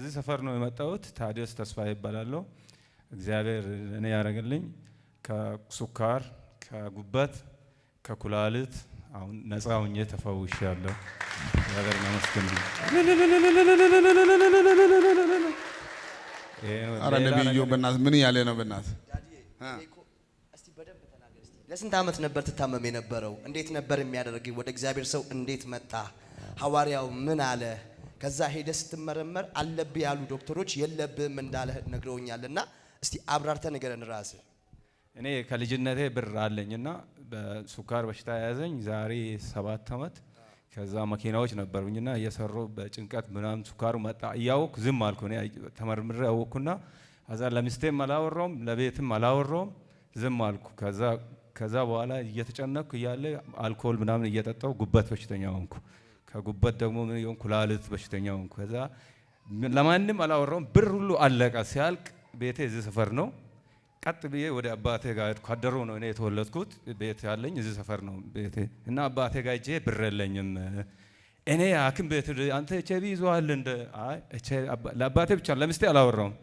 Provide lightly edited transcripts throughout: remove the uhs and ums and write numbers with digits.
ከዚህ ሰፈር ነው የመጣሁት። ታዲያስ ተስፋ ይባላለሁ። እግዚአብሔር እኔ ያደረገልኝ ከሱካር ከጉበት ከኩላሊት አሁን ነፃ ሆኜ ተፈውሻለሁ። እግዚአብሔር ይመስገን። አረ ነብዩ በእናት ምን ያለ ነው? በእናት እስቲ በደንብ ተናገር። እስቲ ለስንት ዓመት ነበር ትታመም የነበረው? እንዴት ነበር የሚያደርግ? ወደ እግዚአብሔር ሰው እንዴት መጣ? ሐዋርያው ምን አለ? ከዛ ሄደ ስትመረመር አለብህ ያሉ ዶክተሮች የለብህም እንዳለ ነግረውኛልና እስቲ አብራርተህ ንገረን ራስህ። እኔ ከልጅነቴ ብር አለኝና በሱካር በሽታ ያዘኝ ዛሬ 7 ዓመት። ከዛ መኪናዎች ነበሩኝና እየሰሩ በጭንቀት ምናምን ሱካሩ መጣ እያወኩ ዝም አልኩ። እኔ ተመርምሬ አወኩና ከዛ ለሚስቴም አላወራውም ለቤትም አላወራውም ዝም አልኩ። ከዛ በኋላ እየተጨነቅኩ እያለ አልኮል ምናምን እየጠጣው ጉበት በሽተኛ ሆንኩ። ከጉበት ደግሞ ምን ይሆን ኩላሊት በሽተኛ ሆንኩ። ከዛ ለማንም አላወራውም። ብር ሁሉ አለቀ። ሲያልቅ ቤቴ እዚህ ሰፈር ነው። ቀጥ ብዬ ወደ አባቴ ጋር ሄድኩ። አደሩ ነው እኔ የተወለድኩት። ቤት ያለኝ እዚህ ሰፈር ነው ቤቴ እና አባቴ ጋር ሄጄ ብር የለኝም እኔ ሐኪም ቤት አንተ ኤችአይቪ ይዞሃል እንደ ለአባቴ ብቻ ለሚስቴ አላወራውም።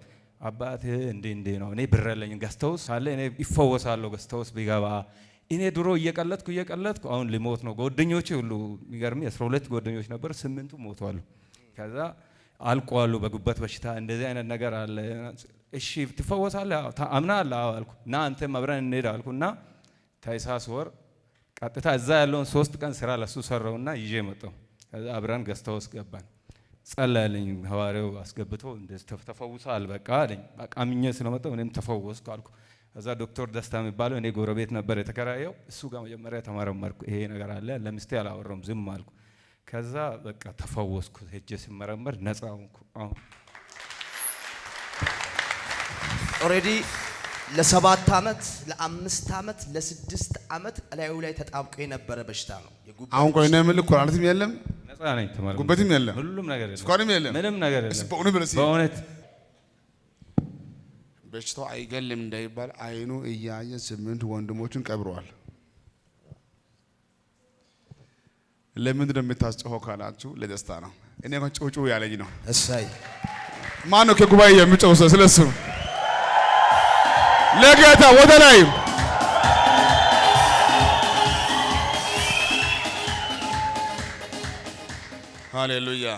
አባቴ እንዴ ነው እኔ ብር የለኝም ገዝተውስ አለ እኔ ይፈወሳለሁ ገዝተውስ ቢገባ እኔ ድሮ እየቀለጥኩ አሁን ሊሞት ነው። ጓደኞቼ ሁሉ የሚገርም 12 ጓደኞች ነበር 8ቱ ሞተዋል። ከዛ አልቋሉ በጉበት በሽታ እንደዚህ አይነት ነገር አለ። እሺ ትፈወሳለህ አምናለሁ አልኩ። እና አንተም አብረን እንሄድ አልኩና ታይሳስ ወር ቀጥታ እዛ ያለውን 3 ቀን ስራ ለሱ ሰራውና ይዤ መጣሁ። ከዛ አብረን ገዝተውስ ገባን። ጸለየልኝ ሐዋርያው አስገብቶ እንደዚህ ተፈውሳል በቃ አለኝ። በቃ አምኜ ስለመጣሁ እኔም ተፈወስኩ አልኩ። ከዛ ዶክተር ደስታ የሚባለው እኔ ጎረቤት ነበር የተከራየው እሱ ጋር መጀመሪያ ተመረመርኩ። ይሄ ነገር አለ ለሚስቴ አላወራውም ዝም አልኩ። ከዛ በቃ ተፈወስኩ። ሄጄ ሲመረመር ነፃ ሆንኩ። ኦሬዲ ለ7 ዓመት ለ5 ዓመት ለ6 ዓመት ላዩ ላይ ተጣብቆ የነበረ በሽታ ነው። አሁን ቆይ ነው ምልክ ኩላሊትም የለም ነፃ ነኝ ተመረመርኩ። ጉበትም የለም ሁሉም ነገር የለም ስኳርም የለም ምንም ነገር የለም። በእውነት በሽታው አይገልም እንዳይባል አይኑ እያየ 8 ወንድሞቹን ቀብረዋል። ለምን እንደምታስጨው ካላችሁ ለደስታ ነው። እኔ እንኳን ጩጩ ያለኝ ነው። እሰይ ማን ነው ከጉባኤ የሚጨው ስለሱ ለጌታ ወደ ላይ ሃሌሉያ።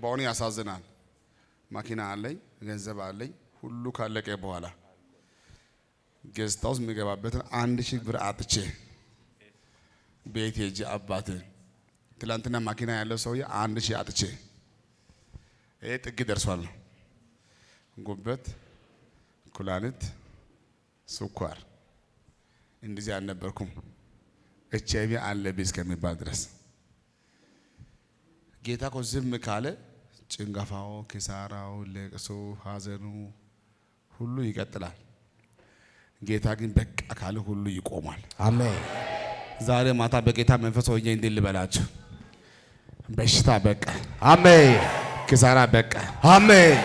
በእውነት ያሳዝናል። መኪና አለኝ ገንዘብ አለኝ ሁሉ ካለቀ በኋላ ገዝታውስ የሚገባበትን 1000 ብር አጥቼ ቤት ሄጄ አባቴን ትላንትና መኪና ያለው ሰውዬ 1000 አጥቼ ይሄ ጥግ ደርሷል። ጉበት ኩላሊት ስኳር እንደዚህ አልነበርኩም። ኤችአይቪ አለብኝ እስከሚባል ድረስ ጌታ እኮ ዝም ካለ ጭንገፋው ኪሳራው ለቅሶ ሐዘኑ ሁሉ ይቀጥላል። ጌታ ግን በቃ ካለ ሁሉ ይቆማል። አሜን። ዛሬ ማታ በጌታ መንፈስ ሆኜ እንዲህ ልበላችሁ፣ በሽታ በቃ፣ አሜን። ኪሳራ በቃ፣ አሜን።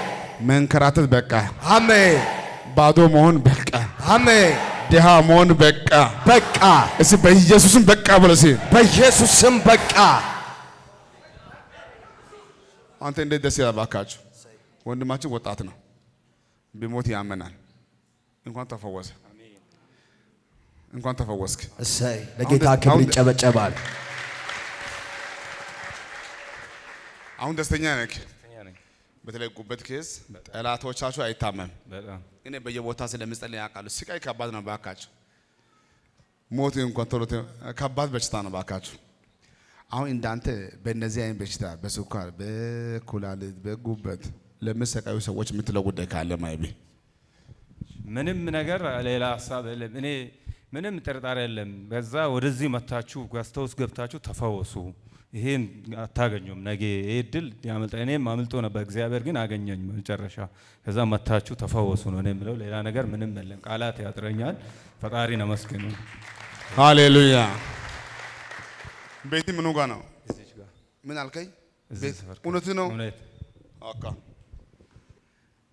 መንከራተት በቃ፣ አሜን። ባዶ መሆን በቃ፣ አሜን። ድሃ መሆን በቃ፣ በቃ። እስቲ በኢየሱስም በቃ ብለሲ፣ በኢየሱስም በቃ። አንተ እንዴት ደስ ይላል ባካችሁ። ወንድማችን ወጣት ነው ቢሞት ያመናል። እንኳን ተፈወሰ እንኳን ተፈወስክ። እሰይ ለጌታ ክብር ይጨበጨባል። አሁን ደስተኛ ነህ? በተለይ ጉበት ኬዝ ጠላቶቻችሁ አይታመም። እኔ በየቦታ ስለምጸልይ ያውቃሉ። ስቃይ ከባድ ነው ባካችሁ። ሞት እንኳን ቶሎ ከባድ በሽታ ነው ባካችሁ። አሁን እንዳንተ በእነዚህ አይነት በሽታ በስኳር በኩላሊት በጉበት ለምሰቃዩ ሰዎች የምትለው ጉዳይ ካለ ማይቢ ምንም ነገር ሌላ ሐሳብ የለም። እኔ ምንም ጥርጣሬ የለም። በዛ ወደዚህ መታችሁ ጋስታውስ ገብታችሁ ተፈወሱ። ይሄን አታገኙም ነገ ይሄ ድል ያመልጣ። እኔም አምልጦ ነበር እግዚአብሔር ግን አገኘኝ መጨረሻ። ከዛ መታችሁ ተፈወሱ ነው እኔ የምለው። ሌላ ነገር ምንም የለም። ቃላት ያጥረኛል። ፈጣሪን አመስግኑ። ሃሌሉያ። ቤት ምኑ ጋር ነው? ምን አልከኝ? እውነት ነው። አካ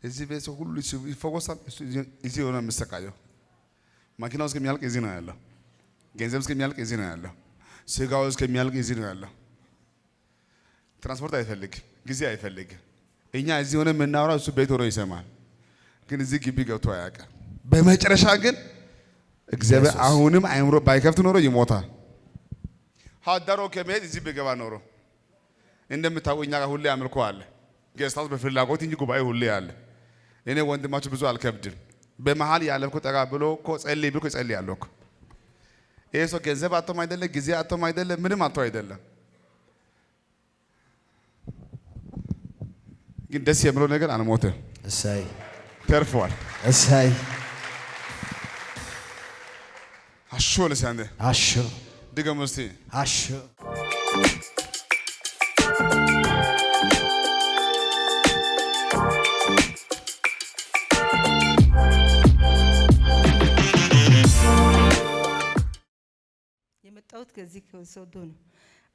እዚህ ቤት ሰው ሁሉ ይፈወሳል። እዚህ ሆነ የሚሰቃየው መኪናው እስከሚያልቅ እዚህ ነው ያለው። ገንዘብ እስከሚያልቅ እዚህ ነው ያለው። ስጋው እስከሚያልቅ እዚህ ነው ያለው። ትራንስፖርት አይፈልግ፣ ጊዜ አይፈልግ፣ እኛ እዚህ ሆነ የምናወራው እሱ ቤት ሆኖ ይሰማል። ግን እዚህ ግቢ ገብቶ አያውቅም። በመጨረሻ ግን እግዚአብሔር አሁንም አይምሮ ባይከፍት ኖሮ ይሞታል። ሀዳሮ ከመሄድ እዚህ ቢገባ ኖሮ እንደምታውቁ እኛ ጋር ሁሌ አምልኮ አለ። ጌስታውስ በፍላጎት እንጂ ጉባኤ ሁሌ አለ። እኔ ወንድማችሁ ብዙ አልከብድም። በመሃል ያለብኩ ጠጋ ብሎ እኮ ጸልይ ብሎ ይጸልያለሁ እኮ። ይሄ ሰው ገንዘብ አጥቶም አይደለም፣ ጊዜ አጥቶም አይደለም፣ ምንም አጥቶ አይደለም። ግን ደስ የሚለው ነገር አልሞተም። እሰይ ተርፏል። እሰይ አሾ ለሳንደ አሾ ድገም እስቲ አሾ የመጣሁት ከዚህ ከሶዶ ነው።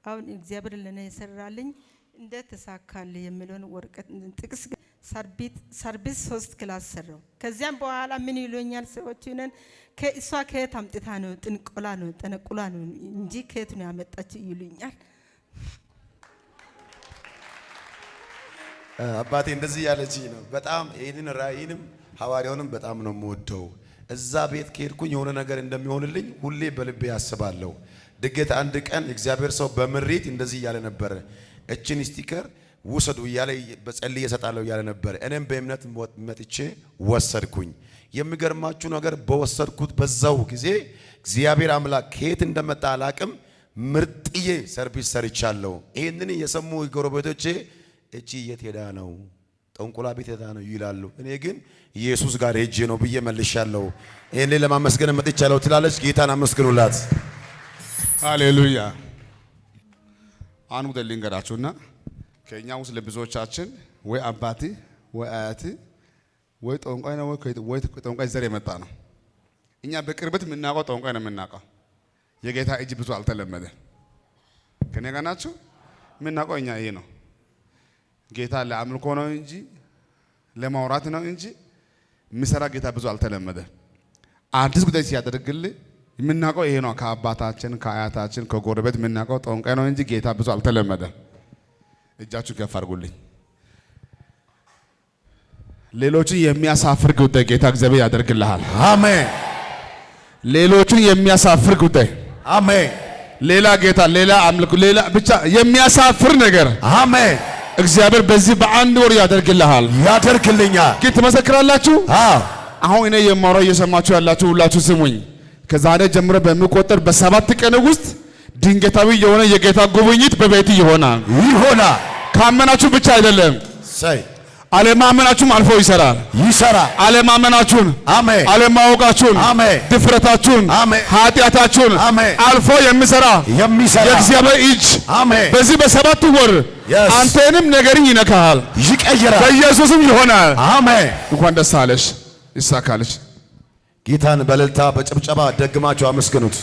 አሁን እግዚአብሔር ለኔ የሰራልኝ እንዴት ተሳካልህ የሚለውን ወረቀት ጥቅስ ሰርቪስ 3 ክላስ ሰራው። ከዚያም በኋላ ምን ይሉኛል ሰዎች ነን ከእሷ ከየት አምጥታ ነው ጥንቆላ ነው ጠነቁላ ነው እንጂ ከየት ነው ያመጣችው ይሉኛል። አባቴ እንደዚህ ያለችኝ ነው። በጣም ይሄንን ራእይንም ሐዋርያውንም በጣም ነው የምወደው። እዛ ቤት ከሄድኩኝ የሆነ ነገር እንደሚሆንልኝ ሁሌ በልቤ ያስባለሁ። ድገት አንድ ቀን እግዚአብሔር ሰው በምሪት እንደዚህ እያለ ነበር፣ እችን ስቲከር ውሰዱ እያለ በጸልይ እሰጣለሁ እያለ ነበር። እኔም በእምነት መጥቼ ወሰድኩኝ። የሚገርማችሁ ነገር በወሰድኩት በዛው ጊዜ እግዚአብሔር አምላክ ከየት እንደመጣ አላቅም ምርጥዬ ሰርቪስ ሰርቻለሁ። ይሄንን የሰሙ ጎረቤቶቼ እቺ የት ሄዳ ነው ጠንቁላ ቤት ሄዳ ነው ይላሉ። እኔ ግን ኢየሱስ ጋር ሄጄ ነው ብዬ መልሻለሁ። ይሄን ለማመስገን መጥቻለሁ ትላለች። ጌታን አመስግኑላት። ሃሌሉያ። አንዱ ልንገራችሁና ከኛ ውስጥ ለብዙዎቻችን ወይ አባቲ ወይ አያቲ ወይ ጠንቋይ ነው ወይ ጠንቋይ ዘር የመጣ ነው። እኛ በቅርበት የምናውቀው ጠንቋይ ነው የምናውቀው። የጌታ እጅ ብዙ አልተለመደ። ከኔ ጋር ናችሁ? የምናውቀው እኛ ይሄ ነው። ጌታ ለአምልኮ ነው እንጂ ለማውራት ነው እንጂ የሚሰራ ጌታ ብዙ አልተለመደ። አዲስ ጉዳይ ሲያደርግልህ የምናውቀው ይሄ ነው። ከአባታችን ከአያታችን ከጎረቤት የምናውቀው ጠንቋይ ነው እንጂ ጌታ ብዙ አልተለመደ። እጃችሁ ከፍ አድርጉልኝ። ሌሎችን የሚያሳፍር ጉዳይ ጌታ እግዚአብሔር ያደርግልሃል። አሜን። ሌሎችን የሚያሳፍር ጉዳይ አሜን። ሌላ ጌታ ሌላ አምልኮ ሌላ ብቻ የሚያሳፍር ነገር አሜን። እግዚአብሔር በዚህ በአንድ ወር ያደርግልሃል። ያደርግልኛል። ግን ትመሰክራላችሁ? አዎ። አሁን እኔ የማወራው እየሰማችሁ ያላችሁ ሁላችሁ ስሙኝ። ከዛሬ ጀምሮ በሚቆጠር በ7 ቀን ውስጥ ድንገታዊ የሆነ የጌታ ጉብኝት በቤት ይሆናል። ካመናችሁ ብቻ አይደለም፣ አለማመናችሁም አልፎ ይሰራል። አለማመናችሁን፣ አለማወቃችሁን፣ ድፍረታችሁን፣ ኃጢአታችሁን አልፎ የሚሰራ የእግዚአብሔር እጅ በዚህ በ7 ወር አንተንም ነገርን ይነካሃል፣ ይቀይራል። በኢየሱስም ይሆናል። አሜን። እንኳን ደስ አለሽ፣ ይሳካልሽ። ጌታን በእልልታ በጭብጨባ ደግማችሁ አመስግኑት።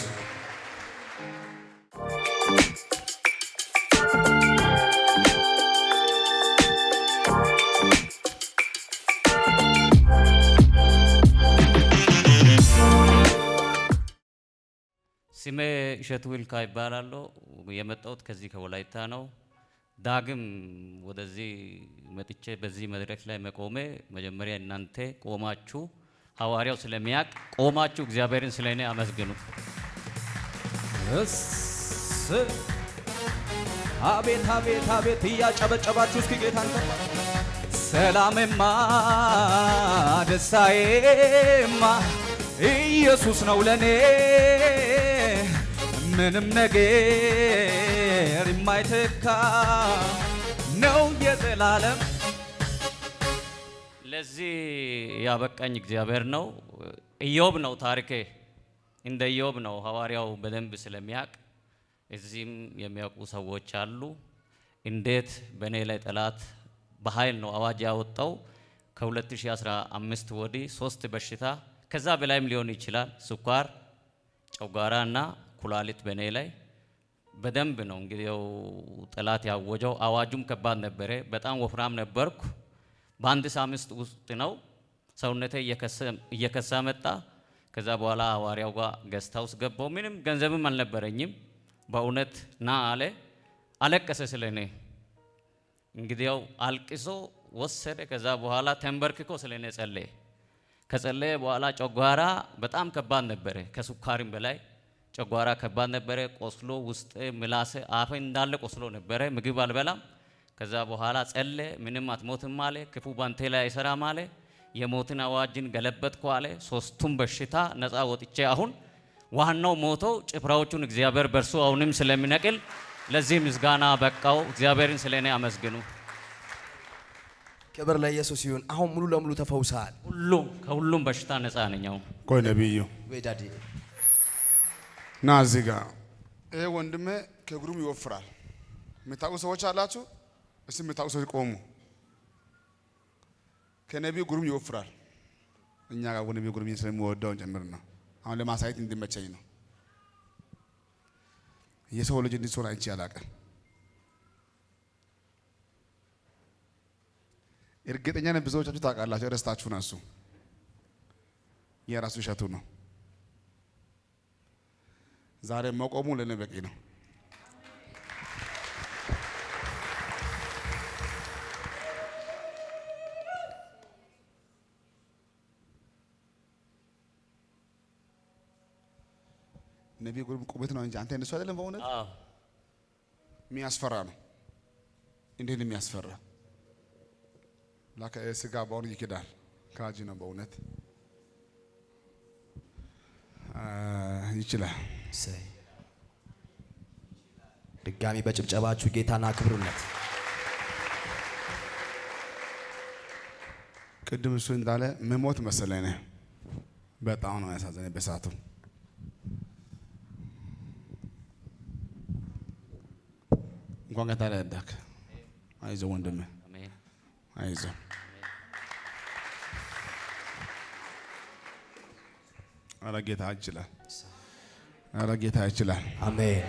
ስሜ እሸቱ ይልካ ይባላለሁ። የመጣሁት ከዚህ ከወላይታ ነው። ዳግም ወደዚህ መጥቼ በዚህ መድረክ ላይ መቆሜ መጀመሪያ እናንተ ቆማችሁ ሐዋርያው ስለሚያቅ ቆማችሁ እግዚአብሔርን ስለኔ አመስግኑ። አቤት አቤት አቤት እያጨበጨባችሁ እስኪ ጌታን ሰላምማ ደስታዬማ ኢየሱስ ነው ለኔ ምንም ነገር የማይተካ ነው የዘላለም። ለዚህ ያበቃኝ እግዚአብሔር ነው። ኢዮብ ነው ታሪኬ፣ እንደ ኢዮብ ነው። ሐዋርያው በደንብ ስለሚያውቅ እዚህም የሚያውቁ ሰዎች አሉ። እንዴት በእኔ ላይ ጠላት በኃይል ነው አዋጅ ያወጣው። ከ2015 ወዲህ 3 በሽታ ከዛ በላይም ሊሆን ይችላል፣ ስኳር፣ ጨጓራ እና ኩላሊት በእኔ ላይ በደንብ ነው እንግዲህ ጠላት ያወጀው። አዋጁም ከባድ ነበረ። በጣም ወፍራም ነበርኩ። በአንድ ሳምንት ውስጥ ነው ሰውነቴ እየከሳ መጣ። ከዛ በኋላ ሐዋርያው ጋር ገስት ሃውስ ገባው። ምንም ገንዘብም አልነበረኝም። በእውነት ና አለ። አለቀሰ ስለኔ። እንግዲያው አልቅሶ ወሰደ። ከዛ በኋላ ተንበርክኮ ስለኔ ጸለየ። ከጸለየ በኋላ ጨጓራ በጣም ከባድ ነበረ፣ ከሱካሪም በላይ ጨጓራ ከባድ ነበረ። ቆስሎ ውስጥ ምላስ አፈ እንዳለ ቆስሎ ነበረ። ምግብ አልበላም። ከዛ በኋላ ጸለየ። ምንም አትሞትም አለ። ክፉ ባንተ ላይ አይሰራም አለ። የሞትን አዋጅን ገለበጥኩ አለ። ሶስቱም በሽታ ነፃ ወጥቼ አሁን ዋናው ሞቶ ጭፍራዎቹን እግዚአብሔር በርሱ አሁንም ስለሚነቅል ለዚህ ምስጋና በቃው። እግዚአብሔርን ስለኔ አመስግኑ። ክብር ለኢየሱስ ይሁን። አሁን ሙሉ ለሙሉ ተፈውሰሃል። ከሁሉም በሽታ ነፃ ነኝ። አሁን ቆይ ነብዩ ወይዳዲ ና እዚህ ጋር ይሄ ወንድሜ ከእግሩም ይወፍራል። የምታውቁ ሰዎች አላችሁ? እስቲ የምታውቁ ሰዎች ቆሙ። ከነቢዩ እግሩም ይወፍራል። እኛ ጋር ወንድሜ እግሩም ስለሚወደውን ጭምር ነው። አሁን ለማሳየት እንዲመቸኝ ነው። የሰው ልጅ እንዲህ ሲሆን አይቼ አላውቅም። እርግጠኛ ነኝ ብዙዎቻችሁ ታውቃላችሁ። ረስታችሁ ነው። እሱ የራሱ እሸቱ ነው። ዛሬ መቆሙ ለኔ በቂ ነው። ነብዩ ጉርም ቁመት ነው እንጂ አንተ እንደሱ አይደለም። በእውነት የሚያስፈራ ነው። እንዴት ነው የሚያስፈራ? ላከ ስጋ ባውን ይክዳል። ካጂ ነው በእውነት ይችላል። ድጋሚ በጭብጨባችሁ ጌታና ክብሩነት ቅድም እሱ እንዳለ መሞት መሰለኝ። በጣም ነው ያሳዘነኝ በሰዓቱ። እንኳን ጌታ ረዳክ። አይዞህ ወንድሜ፣ አይዞህ። ኧረ ጌታ ይችላል። ኧረ ጌታ ይችላል። አሜን።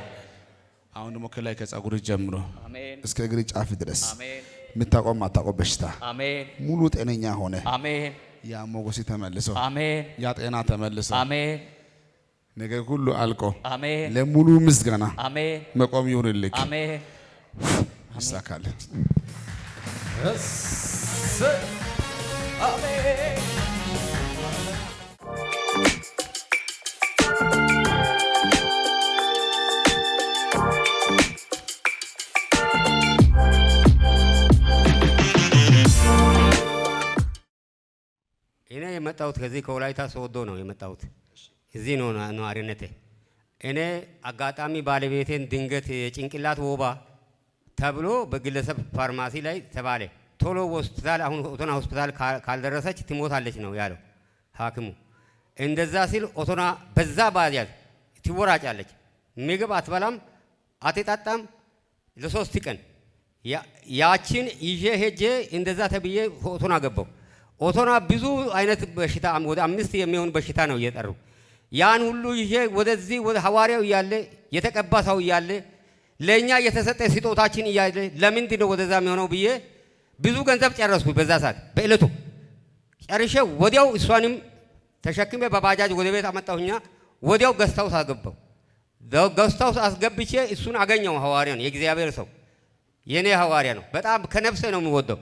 አሁን ደግሞ ከላይ ከጸጉር ጀምሮ አሜን እስከ እግር ጫፍ ድረስ አሜን የምታቆም ማታቆም በሽታ አሜን ሙሉ ጤነኛ ሆነ። አሜን። ያ ሞገስ ተመልሶ አሜን። ያ ጤና ተመልሶ አሜን። ነገር ሁሉ አልቆ አሜን። ለሙሉ ምስጋና አሜን። መቆም ይሁንልህ። አሜን። ይሳካል። አሜን። እኔ የመጣሁት ከዚህ ከወላይታ ሶዶ ነው የመጣሁት። እዚህ ነው ነዋሪነቴ። እኔ አጋጣሚ ባለቤቴን ድንገት የጭንቅላት ወባ ተብሎ በግለሰብ ፋርማሲ ላይ ተባለ። ቶሎ ሆስፒታል፣ አሁን ኦቶና ሆስፒታል ካልደረሰች ትሞታለች ነው ያለው ሐኪሙ። እንደዛ ሲል ኦቶና በዛ ባጃጅ ትወራጫለች። ምግብ አትበላም፣ አትጠጣም ለ3 ቀን። ያችን ይዤ ሄጄ እንደዛ ተብዬ ኦቶና ገባው። ኦቶና ብዙ አይነት በሽታ ወደ 5 የሚሆን በሽታ ነው እየጠሩ። ያን ሁሉ ይዤ ወደዚህ ወደ ሐዋርያው እያለ የተቀባ ሰው እያለ ለኛ የተሰጠ ስጦታችን እያለ ለምንድን ነው ወደዛ የሚሆነው ብዬ ብዙ ገንዘብ ጨረስኩ። በዛ ሰዓት በእለቱ ጨርሼ ወዲያው እሷንም ተሸክሜ በባጃጅ ወደ ቤት አመጣሁኛ። ወዲያው ገስታውስ አስገባው። ገስታውስ አስገብቼ እሱን አገኘው። ሐዋርያን የእግዚአብሔር ሰው የኔ ሐዋርያ ነው። በጣም ከነፍሴ ነው የሚወደው፣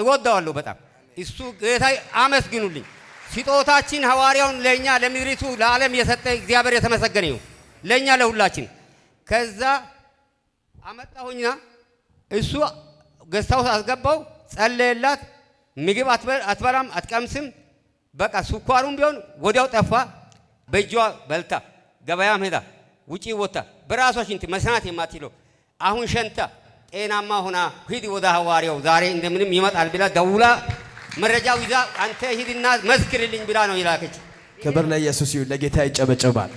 እወደዋለሁ በጣም። እሱ ጌታ አመስግኑልኝ። ስጦታችን ሐዋርያውን ለኛ ለምድሪቱ ለዓለም የሰጠ እግዚአብሔር የተመሰገነ ይሁን፣ ለኛ ለሁላችን። ከዛ አመጣሁኛ እሱ ገስታውስ አስገባው፣ ጸለየላት። ምግብ አትበላም አትቀምስም። በቃ ስኳሩም ቢሆን ወዲያው ጠፋ። በእጇ በልታ ገበያም ሄዳ ውጪ ወጣ። በራሷ ሽንት መስናት የማትችለው አሁን ሸንታ ጤናማ ሆና ሂድ ወደ ሐዋርያው ዛሬ እንደምንም ይመጣል ብላ ደውላ መረጃው ይዛ አንተ ሂድና መስክርልኝ ብላ ነው ይላከች። ክብር ለኢየሱስ ይሁን። ለጌታ ይጨበጨባል።